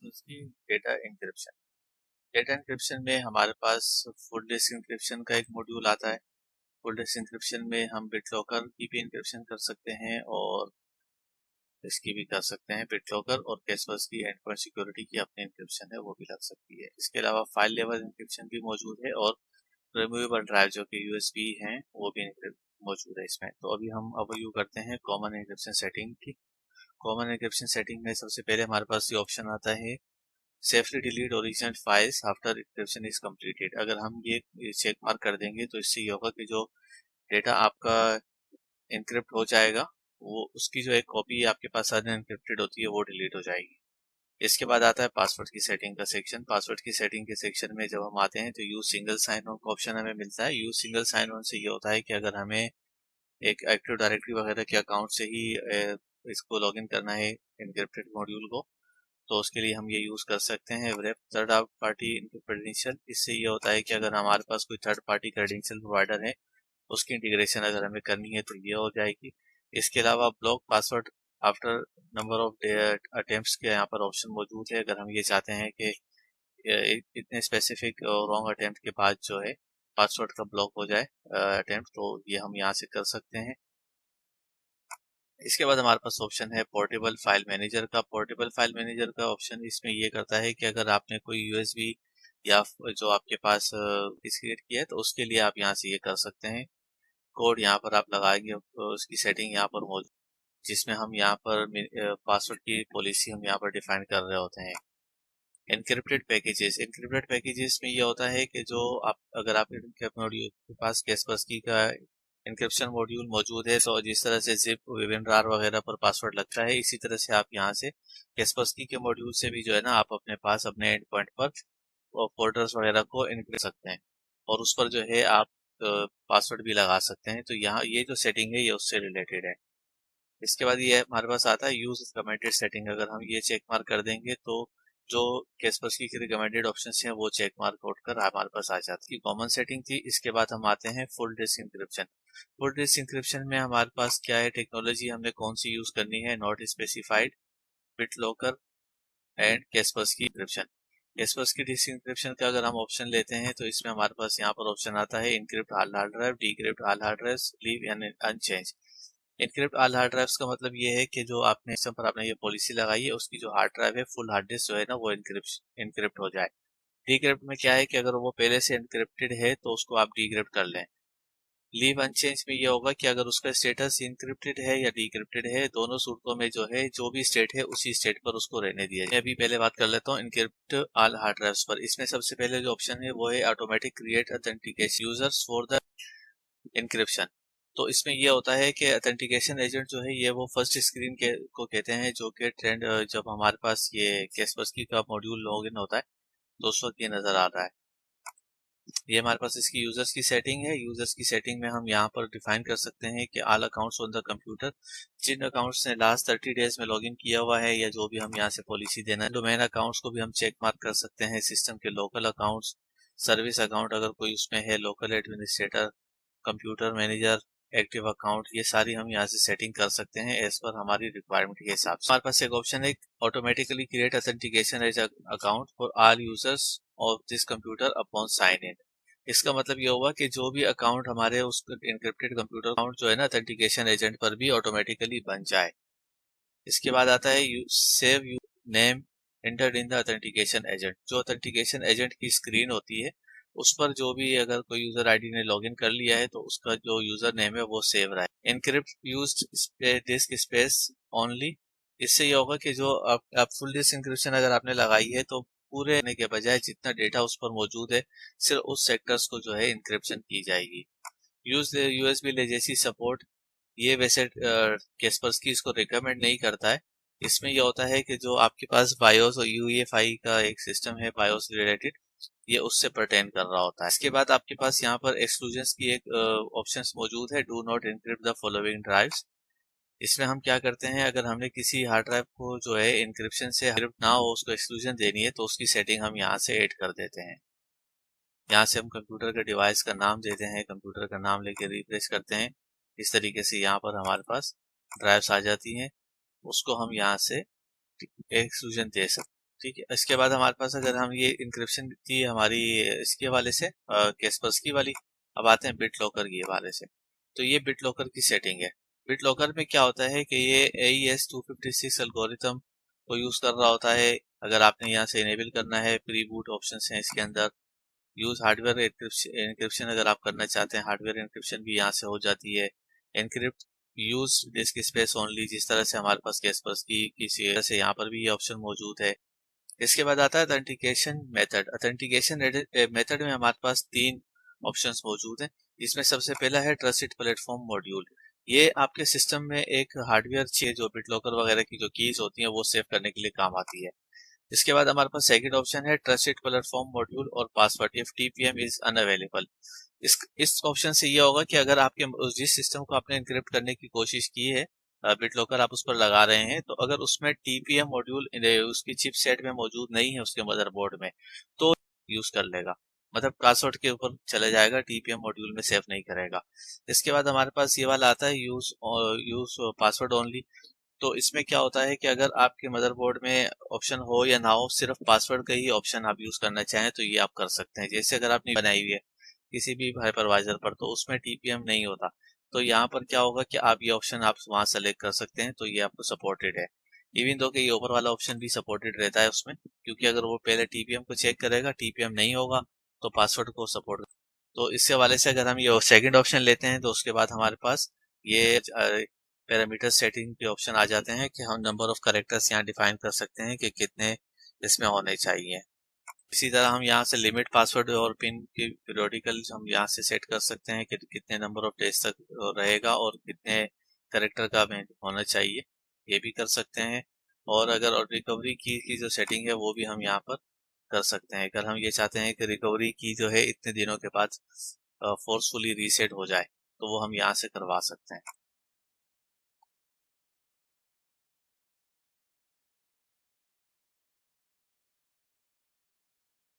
उसकी data encryption में हमारे पास फुल डिस्क इंक्रिप्शन का एक मॉड्यूल आता है। फुल डिस्क इंक्रिप्शन में हम बिटलॉकर की भी इंक्रिप्शन कर सकते हैं और इसकी भी कर सकते हैं। बिटलॉकर और कैशबस की एंड पॉइंट सिक्योरिटी की अपनी इंक्रिप्शन है, वो भी लग सकती है। इसके अलावा फाइल लेवल इंक्रिप्शन भी मौजूद है और रिमूवेबल ड्राइव जो कि यूएसबी हैं वो भी मौजूद है इसमें। तो अभी हम ओवरव्यू करते हैं कॉमन इंक्रिप्शन सेटिंग की। कॉमन इंक्रिप्शन सेटिंग में सबसे पहले हमारे पास ये ऑप्शन आता है safely delete original files after encryption is completed. अगर हम ये चेक मार्क कर देंगे तो इससे ये होगा कि जो डेटा आपका इंक्रिप्ट हो जाएगा वो उसकी जो एक कॉपी आपके पास अनएनक्रिप्टेड होती है वो डिलीट हो जाएगी। इसके बाद आता है पासवर्ड की सेटिंग का सेक्शन। पासवर्ड की सेटिंग के सेक्शन में जब हम आते हैं तो यूज सिंगल साइन ऑन का ऑप्शन हमें मिलता है। यूज सिंगल साइन ऑन से ये होता है कि अगर हमें एक एक्टिव डायरेक्टरी वगैरह के अकाउंट से ही इसको लॉगिन करना है इनक्रिप्टेड मॉड्यूल को, तो उसके लिए हम ये यूज कर सकते हैं वेब थर्ड पार्टी क्रेडेंशियल। इससे ये होता है कि अगर हमारे पास कोई थर्ड पार्टी क्रेडेंशियल प्रोवाइडर है उसकी इंटीग्रेशन अगर हमें करनी है तो ये हो जाएगी। इसके अलावा block password after number of attempts के यहाँ पर ऑप्शन मौजूद है। अगर हम ये चाहते हैं कि इतने स्पेसिफिक रॉन्ग अटेम्प्ट के बाद जो है पासवर्ड का ब्लॉक हो जाए अटेम्प्ट, तो ये हम यहाँ से कर सकते हैं। इसके बाद हमारे पास ऑप्शन है पोर्टेबल फाइल मैनेजर का। पोर्टेबल फाइल मैनेजर का ऑप्शन इसमें ये करता है कि अगर आपने कोई यूएसबी या जो आपके पास क्रिएट किया है तो उसके लिए आप यहाँ से ये कर सकते हैं। कोड यहाँ पर आप लगाएंगे, उसकी सेटिंग यहाँ पर मौजूद, जिसमें हम यहाँ पर पासवर्ड की पॉलिसी हम यहाँ पर डिफाइन कर रहे होते हैं। एनक्रिप्टेड पैकेजेस में ये होता है कि जो आप अगर आपके पास कैशबस की का एन्क्रिप्शन मॉड्यूल मौजूद है तो जिस तरह से जिप विविनरार वगैरह पर पासवर्ड लगता है इसी तरह से आप यहाँ से कैशबस की के मॉड्यूल से भी जो है ना आप अपने पास अपने एंड पॉइंट पर फोल्डर्स वगैरह को एनक्रिप्ट कर सकते हैं और उस पर जो है आप पासवर्ड भी लगा सकते हैं। तो यहाँ ये जो सेटिंग है ये उससे रिलेटेड है। इसके बाद ये हमारे पास आता है यूज रिकमेंडेड सेटिंग। अगर हम ये चेक मार्क कर देंगे तो जो कैशबस की रिकमेंडेड ऑप्शंस हैं वो चेक मार्क आउट कर हमारे पास आ जाती है। कॉमन सेटिंग थी। इसके बाद हम आते हैं full disk encryption. Full disk encryption में हमारे पास क्या है, टेक्नोलॉजी हमने कौन सी यूज करनी है, नॉट स्पेसिफाइड, बिटलॉकर एंड कैशबस की इंक्रिप्शन। कैशबस की डिस्क इंक्रिप्शन का अगर हम ऑप्शन लेते हैं तो इसमें हमारे पास यहाँ पर ऑप्शन आता है encrypt all hard drive, decrypt all hard drive, leave and unchange. Encrypt all hard drives का मतलब ये है कि जो आपने सिस्टम पर आपने ये पॉलिसी लगाई है उसकी जो हार्ड ड्राइव है फुल हार्ड डिस्क जो है ना वो इनक्रिप्ट हो जाए। डीक्रिप्ट में क्या है कि अगर वो पहले से इनक्रिप्टेड है तो उसको आप डीक्रिप्ट कर लें। लीव अनचेंज में ये होगा कि अगर उसका स्टेटस इनक्रिप्टेड है या डीक्रिप्टेड है, दोनों सूरतों में जो है जो भी स्टेट है उसी स्टेट पर उसको रहने दिया जाए। अभी पहले बात कर लेता हूँ इनक्रिप्ट ऑल हार्ड ड्राइव्स पर। इसमें सबसे पहले जो ऑप्शन है वो है automatic create authentication users for the encryption. तो इसमें ये होता है कि ऑथेंटिकेशन एजेंट जो है ये वो फर्स्ट स्क्रीन को कहते हैं जो कि ट्रेंड जब हमारे पास ये कैशबस की का मॉड्यूल लॉगिन होता है तो उस वक्त ये नजर आ रहा है। ये हमारे पास इसकी यूजर्स की सेटिंग है। यूजर्स की सेटिंग में हम यहाँ पर डिफाइन कर सकते हैं कि all accounts on the computer, जिन अकाउंट्स ने लास्ट 30 डेज में लॉगिन किया हुआ है या जो भी हम यहाँ से पॉलिसी देना है। डोमेन अकाउंट्स को भी हम चेक मार्क कर सकते हैं, सिस्टम के लोकल अकाउंट्स, सर्विस अकाउंट अगर कोई उसमें है, local administrator, computer manager, active account, ये सारी हम यहाँ से सेटिंग कर सकते हैं एज पर हमारी रिक्वायरमेंट के हिसाब से। हमारे पास एक ऑप्शन है automatically create authentication as account for all users of this computer upon sign in. इसका मतलब ये होगा कि जो भी अकाउंट हमारे उस इनक्रिप्टेड कंप्यूटर अकाउंट जो है ना ऑथेंटिकेशन एजेंट पर भी ऑटोमेटिकली बन जाए। इसके बाद आता है save you name entered in the authentication agent. जो ऑथेंटिकेशन एजेंट की स्क्रीन होती है उस पर जो भी अगर कोई यूजर आईडी ने लॉगिन कर लिया है तो उसका जो यूजर नेम है वो सेव रहा है। Encrypt used disc space only. इससे ये होगा कि जो आप फुल डिस्क इंक्रिप्शन अगर आपने लगाई है तो पूरे होने के बजाय जितना डेटा उस पर मौजूद है सिर्फ उस सेक्टर्स को जो है इंक्रिप्शन की जाएगी। यूज यूएसबी लेजेसी सपोर्ट, ये वैसे कैस्पर्स की इसको रिकमेंड नहीं करता है। इसमें यह होता है कि जो आपके पास बायोस और यूएफआई का एक सिस्टम है बायोस रिलेटेड, ये उससे पर्टेन कर रहा होता है। इसके बाद आपके पास यहाँ पर एक्सक्लूजन्स की एक ऑप्शंस मौजूद है, do not encrypt the following drives. इसमें हम क्या करते हैं, अगर हमने किसी हार्ड ड्राइव को जो है इंक्रिप्शन से एनक्रिप्ट ना हो उसको एक्सक्लूजन देनी है तो उसकी सेटिंग हम यहाँ से ऐड कर देते हैं। यहाँ से हम कंप्यूटर के डिवाइस का नाम देते हैं, कंप्यूटर का नाम लेके रिफ्रेश करते हैं। इस तरीके से यहाँ पर हमारे पास ड्राइव्स आ जाती हैं, उसको हम यहाँ से एक्सक्लूजन दे सकते हैं। ठीक है। इसके बाद हमारे पास अगर हम ये इंक्रिप्शन थी हमारी इसके वाले से कैस्पर्सकी वाली, अब आते हैं बिट लॉकर के वाले से। तो ये बिट लॉकर की सेटिंग है। बिट लॉकर में क्या होता है कि ये AES 256 एल्गोरिथम को यूज कर रहा होता है। अगर आपने यहाँ से इनेबल करना है, प्री बूट ऑप्शन हैं इसके अंदर। यूज हार्डवेयर इंक्रिप्शन अगर आप करना चाहते हैं, हार्डवेयर इंक्रिप्शन भी यहाँ से हो जाती है। Encrypt use disc space only, जिस तरह से हमारे पास कैस्पर्सकी की से यहाँ पर भी ये ऑप्शन मौजूद है। इसके बाद आता है ऑथेंटिकेशन मेथड। ऑथेंटिकेशन मेथड में हमारे पास 3 ऑप्शंस मौजूद हैं। इसमें सबसे पहला है ट्रस्टेड प्लेटफॉर्म मॉड्यूल। ये आपके सिस्टम में एक हार्डवेयर चीज जो बिटलॉकर वगैरह की जो कीज होती हैं वो सेव करने के लिए काम आती है। इसके बाद हमारे पास सेकंड ऑप्शन है ट्रस्टेड प्लेटफॉर्म मॉड्यूल और password if TPM is unavailable. इस ऑप्शन से ये होगा कि अगर आपके जिस सिस्टम को आपने एनक्रिप्ट करने की कोशिश की है, बिटलॉकर आप उस पर लगा रहे हैं, तो अगर उसमें टीपीएम मॉड्यूल उसकी चिपसेट में मौजूद नहीं है उसके मदरबोर्ड में, तो यूज कर लेगा, मतलब पासवर्ड के ऊपर चले जाएगा, टीपीएम मॉड्यूल में सेव नहीं करेगा। इसके बाद हमारे पास ये वाला आता है यूज यूज पासवर्ड ओनली। तो इसमें क्या होता है कि अगर आपके मदरबोर्ड में ऑप्शन हो या ना हो, सिर्फ पासवर्ड का ही ऑप्शन आप यूज करना चाहें तो ये आप कर सकते हैं। जैसे अगर आपने बनाई हुई है किसी भी हाइपरवाइजर पर तो उसमें टीपीएम नहीं होता, तो यहाँ पर क्या होगा कि आप ये ऑप्शन आप वहां सेलेक्ट कर सकते हैं, तो ये आपको सपोर्टेड है। इवन दो कि ये ऊपर वाला ऑप्शन भी सपोर्टेड रहता है उसमें, क्योंकि अगर वो पहले टीपीएम को चेक करेगा, टीपीएम नहीं होगा तो पासवर्ड को सपोर्ट। तो इससे हवाले से अगर हम ये सेकंड ऑप्शन लेते हैं तो उसके बाद हमारे पास ये पैरामीटर सेटिंग के ऑप्शन आ जाते हैं कि हम नंबर ऑफ कैरेक्टर्स यहाँ डिफाइन कर सकते हैं कि कितने इसमें होने चाहिए। इसी तरह हम यहाँ से लिमिट पासवर्ड और पिन की पीरियोडिकल हम यहाँ से सेट कर सकते हैं कि कितने नंबर ऑफ डेज तक रहेगा और कितने कैरेक्टर का हमें होना चाहिए, ये भी कर सकते हैं। और अगर रिकवरी की जो सेटिंग है वो भी हम यहाँ पर कर सकते हैं। अगर हम ये चाहते हैं कि रिकवरी की जो है इतने दिनों के बाद फोर्सफुली रीसेट हो जाए, तो वो हम यहाँ से करवा सकते हैं।